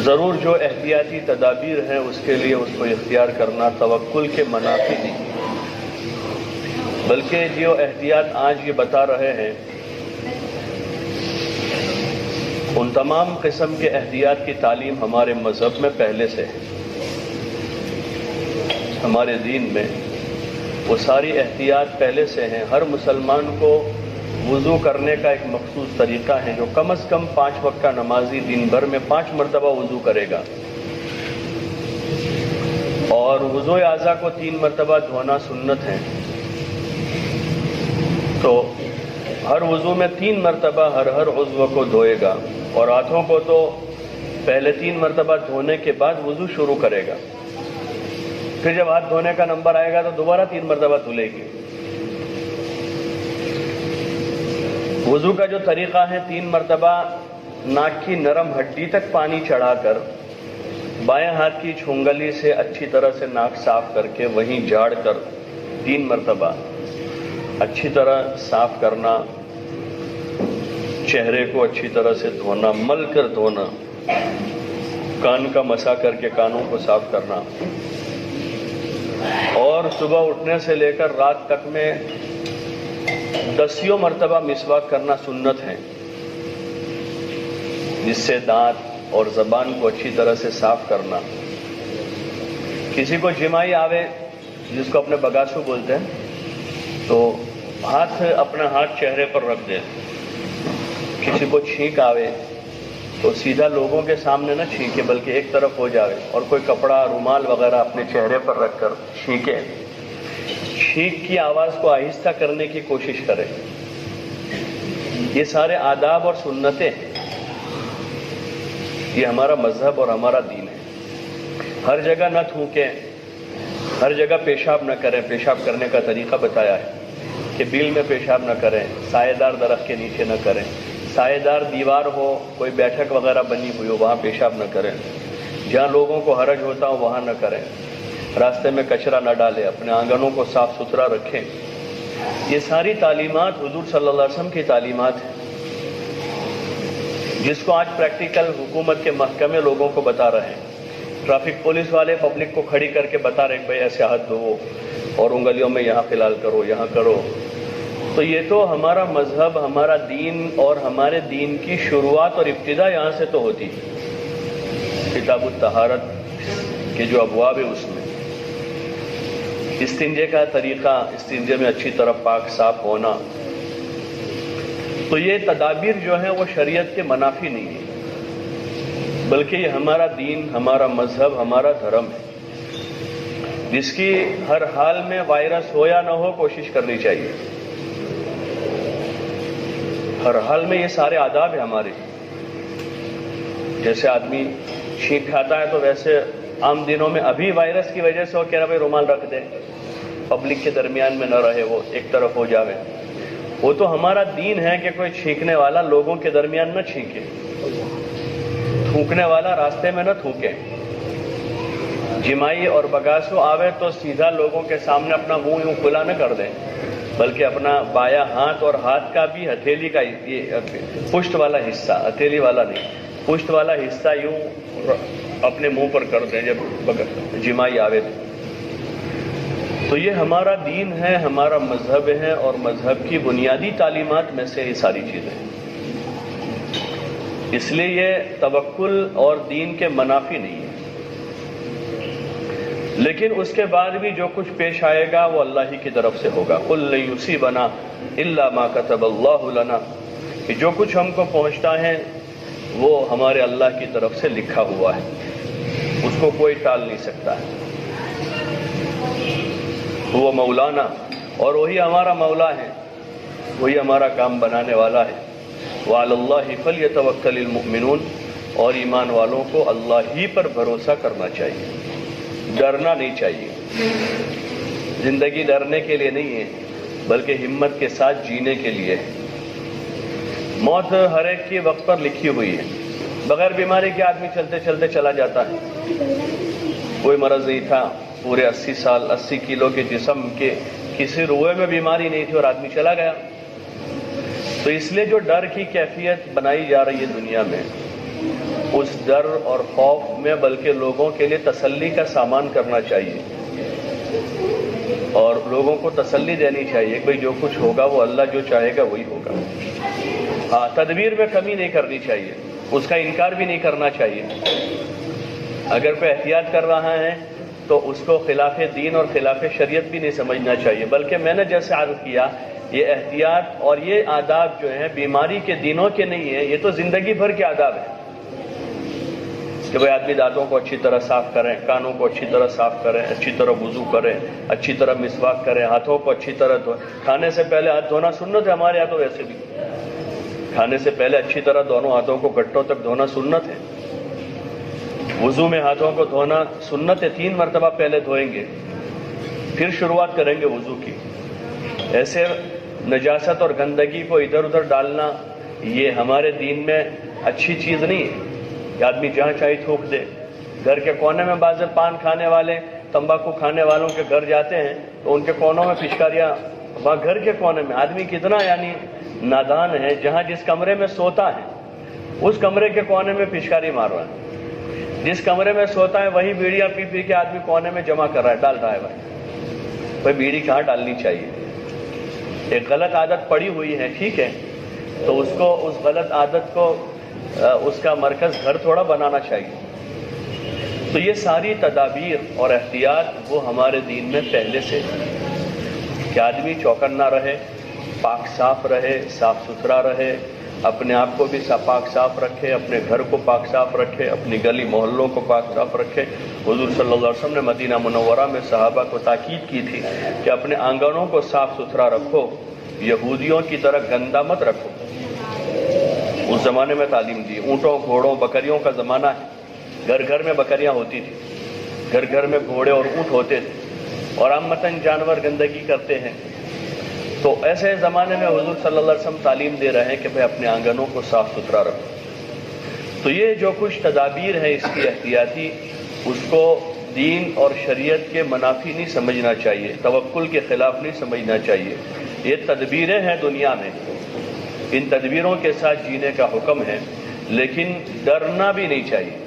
ضرور جو احتیاطی تدابیر ہیں اس کے لیے اس کو اختیار کرنا توکل کے منافی نہیں، بلکہ جو احتیاط آج یہ بتا رہے ہیں ان تمام قسم کے احتیاط کی تعلیم ہمارے مذہب میں پہلے سے ہے۔ ہمارے دین میں وہ ساری احتیاط پہلے سے ہیں۔ ہر مسلمان کو وضو کرنے کا ایک مخصوص طریقہ ہے جو کم از کم 5 وقت کا نمازی دن بھر میں 5 مرتبہ وضو کرے گا، اور وضو اعضاء کو 3 مرتبہ دھونا سنت ہے۔ تو ہر وضو میں 3 مرتبہ ہر عضو کو دھوئے گا، اور ہاتھوں کو تو پہلے 3 مرتبہ دھونے کے بعد وضو شروع کرے گا، پھر جب ہاتھ دھونے کا نمبر آئے گا تو دوبارہ 3 مرتبہ دھلے گی۔ وضو کا جو طریقہ ہے 3 مرتبہ ناک کی نرم ہڈی تک پانی چڑھا کر بائیں ہاتھ کی چھنگلی سے اچھی طرح سے ناک صاف کر کے وہیں جھاڑ کر 3 مرتبہ اچھی طرح صاف کرنا، چہرے کو اچھی طرح سے دھونا، مل کر دھونا، کان کا مسا کر کے کانوں کو صاف کرنا، اور صبح اٹھنے سے لے کر رات تک میں 10 مرتبہ مسواک کرنا سنت ہے، جس سے دانت اور زبان کو اچھی طرح سے صاف کرنا۔ کسی کو جمائی آوے جس کو اپنے بگاسو بولتے ہیں تو اپنا ہاتھ چہرے پر رکھ دے۔ کسی کو چھینک آوے تو سیدھا لوگوں کے سامنے نہ چھینکے بلکہ ایک طرف ہو جاوے، اور کوئی کپڑا رومال وغیرہ اپنے چہرے پر رکھ کر چھینکے۔ چھینک کی آواز کو آہستہ کرنے کی کوشش کرے۔ یہ سارے آداب اور سنتیں ہیں، یہ ہمارا مذہب اور ہمارا دین ہے۔ ہر جگہ نہ تھوکیں، ہر جگہ پیشاب نہ کریں۔ پیشاب کرنے کا طریقہ بتایا ہے کہ بیل میں پیشاب نہ کریں، سائے دار درخت کے نیچے نہ کریں، سائے دار دیوار ہو، کوئی بیٹھک وغیرہ بنی ہوئی ہو وہاں پیشاب نہ کریں، جہاں لوگوں کو حرج ہوتا ہو وہاں نہ کریں، راستے میں کچرا نہ ڈالیں، اپنے آنگنوں کو صاف ستھرا رکھیں۔ یہ ساری تعلیمات حضور صلی اللہ علیہ وسلم کی تعلیمات ہیں، جس کو آج پریکٹیکل حکومت کے محکمے لوگوں کو بتا رہے ہیں۔ ٹریفک پولیس والے پبلک کو کھڑی کر کے بتا رہے ہیں بھائی ایسے ہاتھ دھوؤ اور انگلیوں میں یہاں فلال کرو، یہاں کرو۔ تو یہ تو ہمارا مذہب، ہمارا دین، اور ہمارے دین کی شروعات اور ابتدا یہاں سے تو ہوتی ہے۔ کتاب الطہارت کے جو ابواب ہے اس میں استنجے کا طریقہ، استنجے میں اچھی طرح پاک صاف ہونا، تو یہ تدابیر جو ہیں وہ شریعت کے منافی نہیں ہے، بلکہ یہ ہمارا دین، ہمارا مذہب، ہمارا دھرم ہے، جس کی ہر حال میں وائرس ہو یا نہ ہو کوشش کرنی چاہیے۔ ہر حال میں یہ سارے آداب ہیں ہمارے۔ جیسے آدمی چھینک کھاتا ہے تو ویسے عام دنوں میں ابھی وائرس کی وجہ سے وہ کہہ رہا بھائی رومال رکھ دے، پبلک کے درمیان میں نہ رہے، وہ ایک طرف ہو جاوے۔ وہ تو ہمارا دین ہے کہ کوئی چھینکنے والا لوگوں کے درمیان نہ چھینکے، تھوکنے والا راستے میں نہ تھوکے۔ جمائی اور بگاسو آوے تو سیدھا لوگوں کے سامنے اپنا منہ یوں کھلا نہ کر دیں، بلکہ اپنا بایاں ہاتھ، اور ہاتھ کا بھی ہتھیلی کا یہ پشت والا حصہ، ہتھیلی والا نہیں، پشت والا حصہ یوں اپنے منہ پر کر دیں جب جمائی آوے تو یہ ہمارا دین ہے، ہمارا مذہب ہے، اور مذہب کی بنیادی تعلیمات میں سے یہ ساری چیزیں ہیں۔ اس لیے یہ توکل اور دین کے منافی نہیں ہے، لیکن اس کے بعد بھی جو کچھ پیش آئے گا وہ اللہ ہی کی طرف سے ہوگا۔ قُل لَن يُصِيبَنَا إِلَّا مَا كَتَبَ اللَّهُ لَنَا، کہ جو کچھ ہم کو پہنچتا ہے وہ ہمارے اللہ کی طرف سے لکھا ہوا ہے، اس کو کوئی ٹال نہیں سکتا ہے۔ وہ مولانا، اور وہی ہمارا مولا ہے، وہی ہمارا کام بنانے والا ہے۔ وعلی اللہ فلیتوکل المؤمنون، اور ایمان والوں کو اللہ ہی پر بھروسہ کرنا چاہیے، ڈرنا نہیں چاہیے۔ زندگی ڈرنے کے لیے نہیں ہے بلکہ ہمت کے ساتھ جینے کے لیے ہے۔ موت ہر ایک کے وقت پر لکھی ہوئی ہے، بغیر بیماری کے آدمی چلتے چلتے چلا جاتا ہے۔ کوئی مرض نہیں تھا، پورے 80 سال 80 کلو کے جسم کے کسی روئے میں بیماری نہیں تھی اور آدمی چلا گیا۔ تو اس لیے جو ڈر کی کیفیت بنائی جا رہی ہے دنیا میں، اس ڈر اور خوف میں بلکہ لوگوں کے لیے تسلی کا سامان کرنا چاہیے اور لوگوں کو تسلی دینی چاہیے کہ بھئی جو کچھ ہوگا وہ اللہ جو چاہے گا وہی ہوگا. ہاں، تدبیر میں کمی نہیں کرنی چاہیے، اس کا انکار بھی نہیں کرنا چاہیے. اگر کوئی احتیاط کر رہا ہے تو اس کو خلاف دین اور خلاف شریعت بھی نہیں سمجھنا چاہیے، بلکہ میں نے جیسے عرض کیا یہ احتیاط اور یہ آداب جو ہیں بیماری کے دنوں کے نہیں ہیں، یہ تو زندگی بھر کے آداب ہیں کہ بھئی آدمی دانتوں کو اچھی طرح صاف کریں، کانوں کو اچھی طرح صاف کریں، اچھی طرح وضو کریں، اچھی طرح مسواک کریں، ہاتھوں کو اچھی طرح دھوئیں. کھانے سے پہلے ہاتھ دھونا سنت ہے ہمارے یہاں، تو ویسے بھی کھانے سے پہلے اچھی طرح دونوں ہاتھوں کو گھٹنوں تک دھونا سنت ہے. وضو میں ہاتھوں کو دھونا سنت ہے، 3 مرتبہ پہلے دھوئیں گے پھر شروعات کریں گے وضو کی. ایسے نجاست اور گندگی کو ادھر ادھر ڈالنا یہ ہمارے دین میں اچھی چیز نہیں ہے کہ آدمی جہاں چاہے تھوک دے. گھر کے کونے میں بعض پان کھانے والے، تمباکو کھانے والوں کے گھر جاتے ہیں تو ان کے کونوں میں پچکاریاں، وہاں گھر کے کونے میں آدمی کتنا یعنی نادان ہے، جہاں جس کمرے میں سوتا ہے اس کمرے کے کونے میں پچکاری مار رہا ہے. جس کمرے میں سوتا ہے وہی بیڑیاں پی پی کے آدمی کونے میں جمع کر رہا ہے، ڈال رہا ہے. بھائی بیڑی کہاں ڈالنی چاہیے؟ ایک غلط عادت پڑی ہوئی ہے، ٹھیک ہے، تو اس کو اس غلط عادت کو اس کا مرکز گھر تھوڑا بنانا چاہیے. تو یہ ساری تدابیر اور احتیاط وہ ہمارے دین میں پہلے سے کہ آدمی چوکنا رہے، پاک صاف رہے، صاف ستھرا رہے، اپنے آپ کو بھی پاک صاف رکھے، اپنے گھر کو پاک صاف رکھے، اپنی گلی محلوں کو پاک صاف رکھے. حضور صلی اللہ علیہ وسلم نے مدینہ منورہ میں صحابہ کو تاکید کی تھی کہ اپنے آنگنوں کو صاف ستھرا رکھو، یہودیوں کی طرح گندا مت رکھو. اس زمانے میں تعلیم دی. اونٹوں، گھوڑوں، بکریوں کا زمانہ ہے، گھر گھر میں بکریاں ہوتی تھی، گھر گھر میں گھوڑے اور اونٹ ہوتے تھے اور عامةً جانور گندگی کرتے ہیں. تو ایسے زمانے میں حضور صلی اللہ علیہ وسلم تعلیم دے رہے ہیں کہ بھئی اپنے آنگنوں کو صاف ستھرا رکھو. تو یہ جو کچھ تدابیر ہیں اس کی احتیاطی، اس کو دین اور شریعت کے منافی نہیں سمجھنا چاہیے، توکل کے خلاف نہیں سمجھنا چاہیے. یہ تدبیریں ہیں دنیا میں، ان تدبیروں کے ساتھ جینے کا حکم ہے، لیکن ڈرنا بھی نہیں چاہیے.